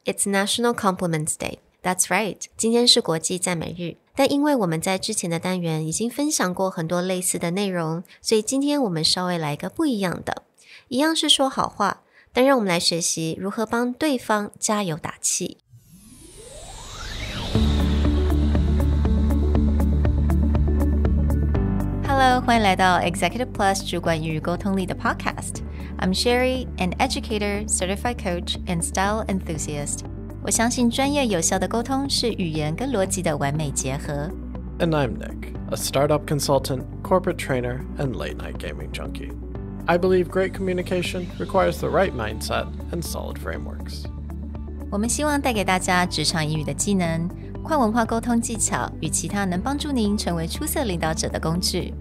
It's National Compliments Day. That's right. 今天是国际赞美日。但因为我们在之前的单元已经分享过很多类似的内容，所以今天我们稍微来一个不一样的。一样是说好话，但让我们来学习如何帮对方加油打气。Hello， 欢迎来到 Executive Plus 主管与沟通力的 Podcast。I'm Sherry, an educator, certified coach, and style enthusiast. 我相信专业有效的沟通是语言跟逻辑的完美结合。And I'm Nick, a startup consultant, corporate trainer, and late-night gaming junkie. I believe great communication requires the right mindset and solid frameworks. 我们希望带给大家职场英语的技能、跨文化沟通技巧与其他能帮助您成为出色领导者的工具。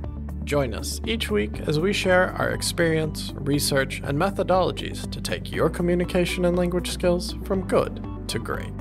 Join us each week as we share our experience, research, and methodologies to take your communication and language skills from good to great.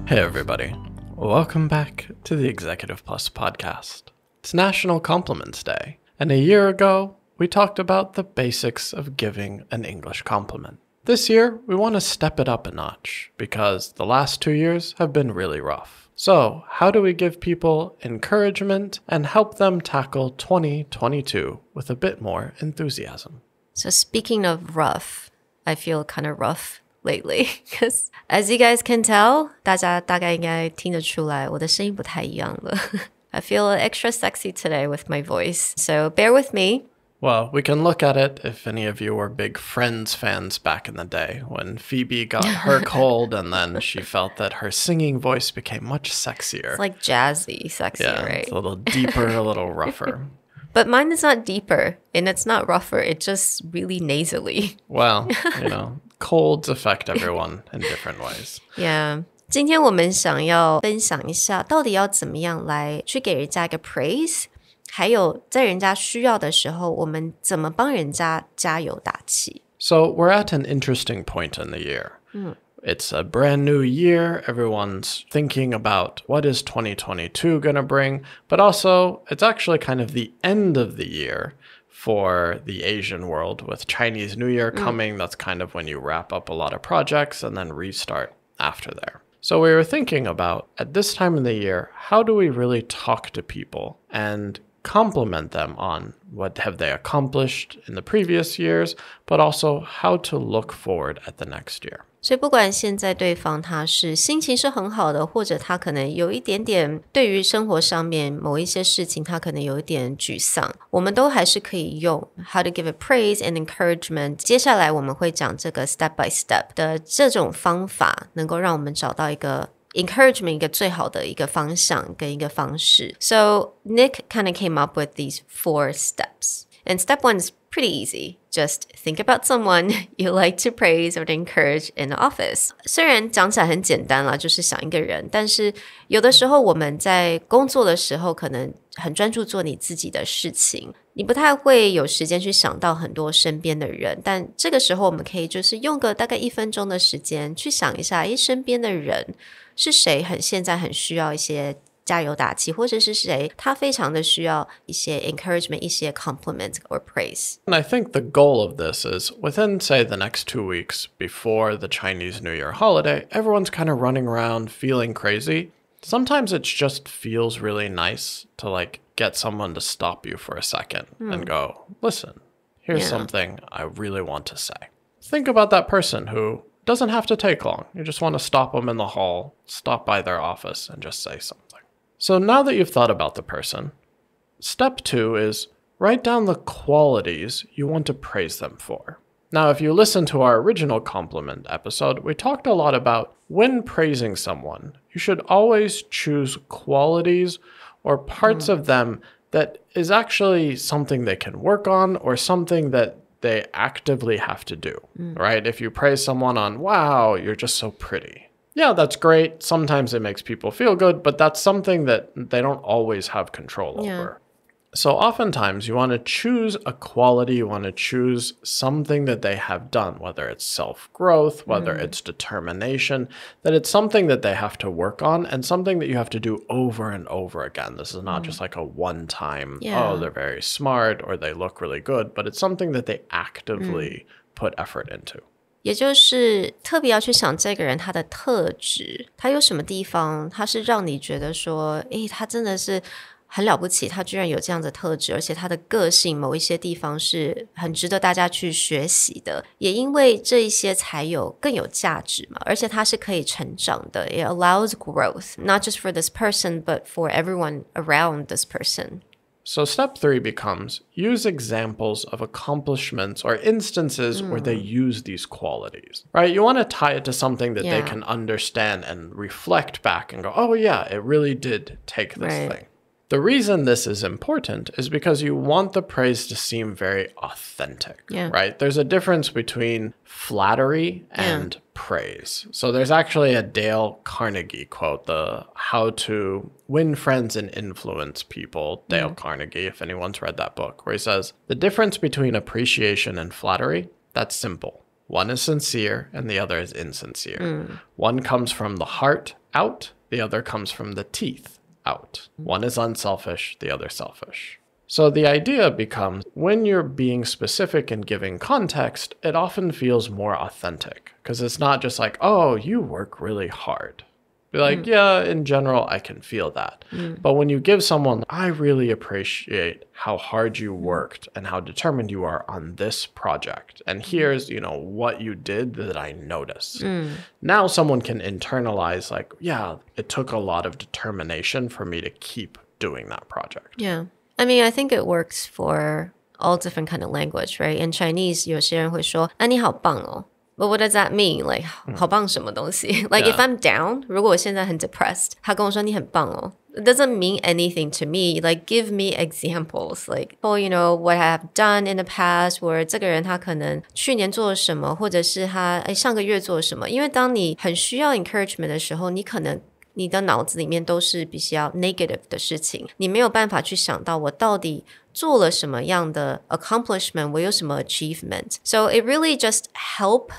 Hey everybody, welcome back to the Executive Plus podcast. It's National Compliments Day, and a year ago, we talked about the basics of giving an English compliment. This year, we want to step it up a notch because the last 2 years have been really rough. So, how do we give people encouragement and help them tackle 2022 with a bit more enthusiasm? So speaking of rough, I feel kind of rough lately because as you guys can tell, 大家大概应该听得出来，我的声音不太一样了。I feel extra sexy today with my voice, so bear with me. Well, we can look at it if any of you were big Friends fans back in the day when Phoebe got her cold and then she felt that her singing voice became much sexier. It's like jazzy sexy, right? It's a little deeper, a little rougher. But mine is not deeper and it's not rougher. It's just really nasally. Well, colds affect everyone in different ways. Yeah. 今天我们想要分享一下到底要怎么样来去给人家一个 praise， 还有在人家需要的时候我们怎么帮人家加油打气。 So we're at an interesting point in the year. It's a brand new year. Everyone's thinking about what is 2022 going to bring, but also it's actually kind of the end of the year for the Asian world with Chinese New Year coming. That's kind of when you wrap up a lot of projects and then restart after there. So we were thinking about, at this time in the year, how do we really talk to people and compliment them on what have they accomplished in the previous years, but also how to look forward at the next year. 所以不管现在对方他是心情是很好的，或者他可能有一点点对于生活上面某一些事情他可能有一点沮丧，我们都还是可以用 how to give a praise and encouragement。 接下来我们会讲这个 step by step 的这种方法，能够让我们找到一个 encouragement 一个最好的一个方向跟一个方式。 So Nick kind of came up with these 4 steps. And step 1 is pretty easy. Just think about someone you like to praise or to encourage in the office. 虽然讲起来很简单啦，就是想一个人，但是有的时候我们在工作的时候可能很专注做你自己的事情，你不太会有时间去想到很多身边的人，但这个时候我们可以就是用个大概1分钟的时间去想一下，身边的人是谁现在很需要一些加油打气，或者是谁他非常的需要一些 encouragement 一些 compliment or praise. And I think the goal of this is within, say, the next 2 weeks before the Chinese New Year holiday, everyone's kind of running around feeling crazy. Sometimes it just feels really nice to get someone to stop you for a second and go, listen, here's something I really want to say. Think about that person who doesn't have to take long. You just want to stop them in the hall, stop by their office and just say something. So now that you've thought about the person, step 2 is write down the qualities you want to praise them for. Now, if you listen to our original compliment episode, we talked a lot about when praising someone, you should always choose qualities or parts of them that is actually something they can work on or something that they actively have to do, right? If you praise someone on, wow, you're just so pretty. Yeah, that's great. Sometimes it makes people feel good, but that's something that they don't always have control over. So oftentimes you want to choose a quality, you want to choose something that they have done, whether it's self-growth, whether it's determination, that it's something that they have to work on and something that you have to do over and over again. This is not just like a one-time, oh, they're very smart or they look really good, but it's something that they actively put effort into. 也就是特别要去想这个人他的特质，他有什么地方，他是让你觉得说，诶，他真的是很了不起，他居然有这样的特质，而且他的个性某一些地方是很值得大家去学习的，也因为这一些才有更有价值嘛，而且它是可以成长的。It allows growth, not just for this person, but for everyone around this person. So step 3 becomes use examples of accomplishments or instances where they use these qualities, right? You want to tie it to something that they can understand and reflect back and go, oh yeah, it really did take this thing. The reason this is important is because you want the praise to seem very authentic, right? There's a difference between flattery and praise. So there's actually a Dale Carnegie quote, the How to Win Friends and Influence People, Dale Carnegie, if anyone's read that book, where he says, the difference between appreciation and flattery, that's simple. One is sincere and the other is insincere. One comes from the heart out, the other comes from the teeth out. One is unselfish, the other selfish. So the idea becomes when you're being specific and giving context, it often feels more authentic because it's not just like, oh, you work really hard. Be like, yeah, in general, I can feel that. But when you give someone, I really appreciate how hard you worked and how determined you are on this project. And here's, what you did that I noticed. Now someone can internalize like, yeah, it took a lot of determination for me to keep doing that project. Yeah. I mean, I think it works for all different kind of language, right? In Chinese, 有些人会说，你好棒哦。But what does that mean? Like, 好棒什么东西? Like, if I'm down, 如果我现在很 depressed, 他跟我说你很棒哦 it doesn't mean anything to me. Like, give me examples. Like, what I have done in the past, or 这个人他可能去年做了什么，或者是他上个月做了什么。因为当你很需要 encouragement 的时候，你可能你的脑子里面都是比较 negative 的事情，你没有办法去想到我到底做了什么样的 accomplishment, 我有什么 achievement. So it really just help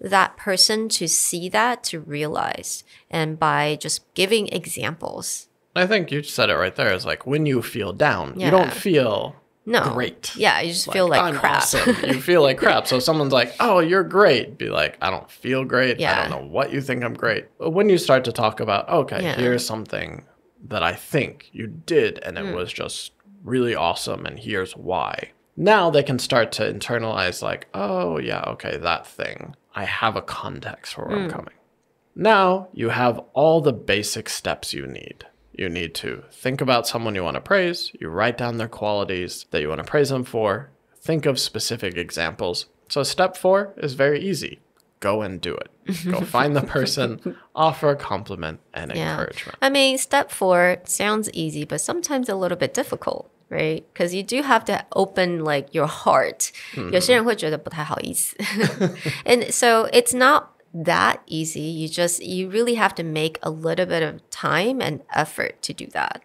that person to see that, to realize, and by just giving examples. I think you said it right there. It's like when you feel down, you don't feel great. Yeah, you just feel like I'm crap. Awesome. You feel like crap. So someone's like, oh, you're great. Be like, I don't feel great. Yeah. I don't know what you think I'm great. But when you start to talk about, okay, here's something that I think you did and it was just really awesome and here's why. Now they can start to internalize like, oh, yeah, okay, that thing. I have a context for where I'm coming. Now you have all the basic steps you need. You need to think about someone you want to praise. You write down their qualities that you want to praise them for. Think of specific examples. So step 4 is very easy. Go and do it. Go find the person, offer a compliment and encouragement. I mean, step 4 sounds easy, but sometimes a little bit difficult. Right? Because you do have to open like your heart. 有些人会觉得不太好意思 And so it's not that easy. You really have to make a little bit of time and effort to do that.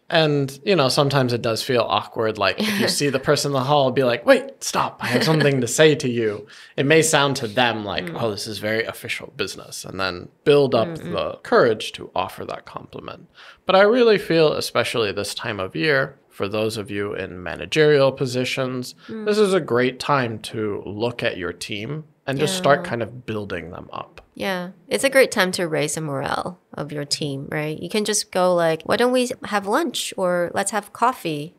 And, sometimes it does feel awkward. Like if you see the person in the hall, be like, wait, stop. I have something to say to you. It may sound to them like, oh, this is very official business. And then build up the courage to offer that compliment. But I really feel, especially this time of year, for those of you in managerial positions, this is a great time to look at your team and just start kind of building them up. Yeah, it's a great time to raise the morale of your team, right? You can just go like, why don't we have lunch or let's have coffee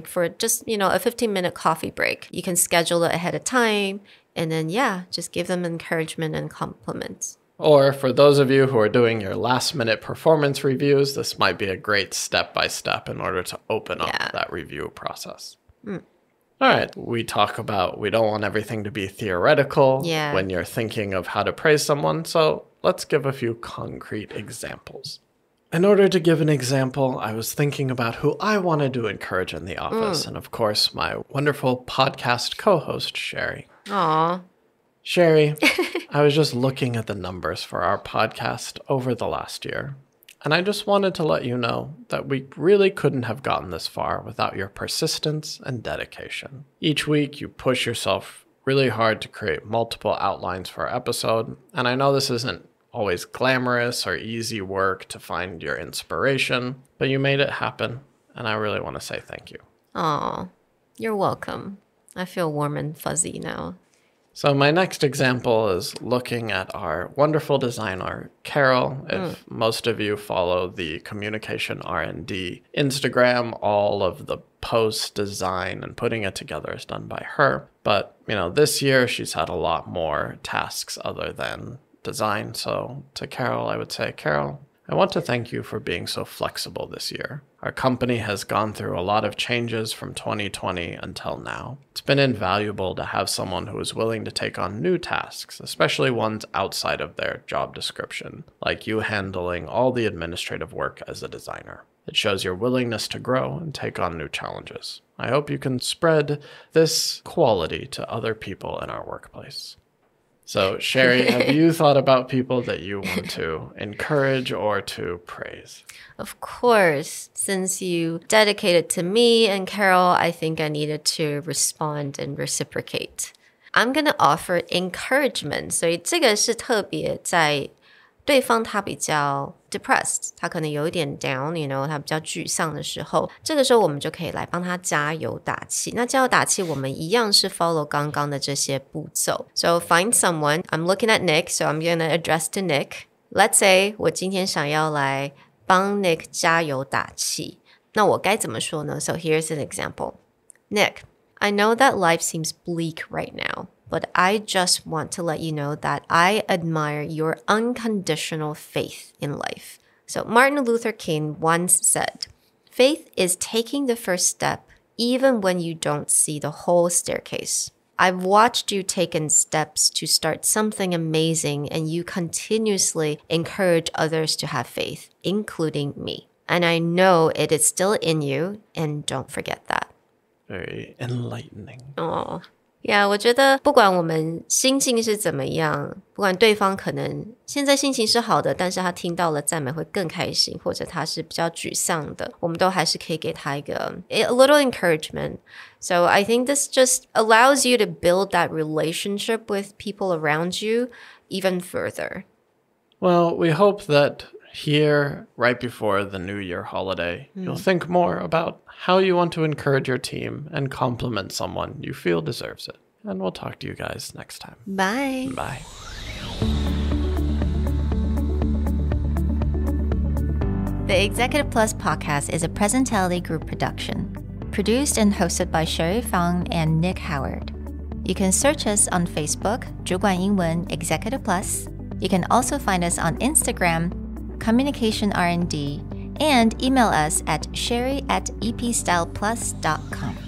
for just, a 15-minute coffee break. You can schedule it ahead of time and then, just give them encouragement and compliments. Or for those of you who are doing your last-minute performance reviews, this might be a great step-by-step in order to open up that review process. All right, we talk about we don't want everything to be theoretical when you're thinking of how to praise someone, so let's give a few concrete examples. In order to give an example, I was thinking about who I wanted to encourage in the office, and of course, my wonderful podcast co-host, Sherry. Aww. Sherry, I was just looking at the numbers for our podcast over the last year, And I just wanted to let you know that we really couldn't have gotten this far without your persistence and dedication. Each week, you push yourself really hard to create multiple outlines for our episode, and I know this isn't always glamorous or easy work to find your inspiration, but you made it happen, and I really want to say thank you. Aw, you're welcome. I feel warm and fuzzy now. So my next example is looking at our wonderful designer, Carol. If most of you follow the Communication R&D Instagram, all of the post design and putting it together is done by her. But, this year she's had a lot more tasks other than design. So to Carol, I would say, Carol, I want to thank you for being so flexible this year. Our company has gone through a lot of changes from 2020 until now. It's been invaluable to have someone who is willing to take on new tasks, especially ones outside of their job description, like you handling all the administrative work as a designer. It shows your willingness to grow and take on new challenges. I hope you can spread this quality to other people in our workplace. So, Sherry, have you thought about people that you want to encourage or to praise? Of course. Since you dedicated to me and Carol, I think I needed to respond and reciprocate. I'm going to offer encouragement. 所以这个是特别在对方他比较 depressed, 他可能有一点 down, 他比较沮丧的时候，这个时候我们就可以来帮他加油打气。那加油打气我们一样是 follow 刚刚的这些步骤。So find someone. I'm looking at Nick, so I'm going to address to Nick. Let's say 我今天想要来帮 Nick 加油打气，那我该怎么说呢？ So here's an example. Nick, I know that life seems bleak right now.But I just want to let you know that I admire your unconditional faith in life. So Martin Luther King once said, faith is taking the first step even when you don't see the whole staircase. I've watched you taking steps to start something amazing, and you continuously encourage others to have faith, including me. And I know it is still in you, and don't forget that. Very enlightening. Oh.Yeah, 我觉得不管我们心境是怎么样，不管对方可能现在心情是好的，但是他听到了赞美会更开心，或者他是比较沮丧的，我们都还是可以给他一个 a little encouragement. So I think this just allows you to build that relationship with people around you even further. Well, we hope that here, right before the New Year holiday, you'll think more about how you want to encourage your team and compliment someone you feel deserves it. And we'll talk to you guys next time. Bye. Bye. The Executive Plus podcast is a Presentality Group production, produced and hosted by Sherry Fang and Nick Howard. You can search us on Facebook, 主管英文 Executive Plus. You can also find us on Instagram, Communication R&D, and email us at sherry@epstyleplus.com.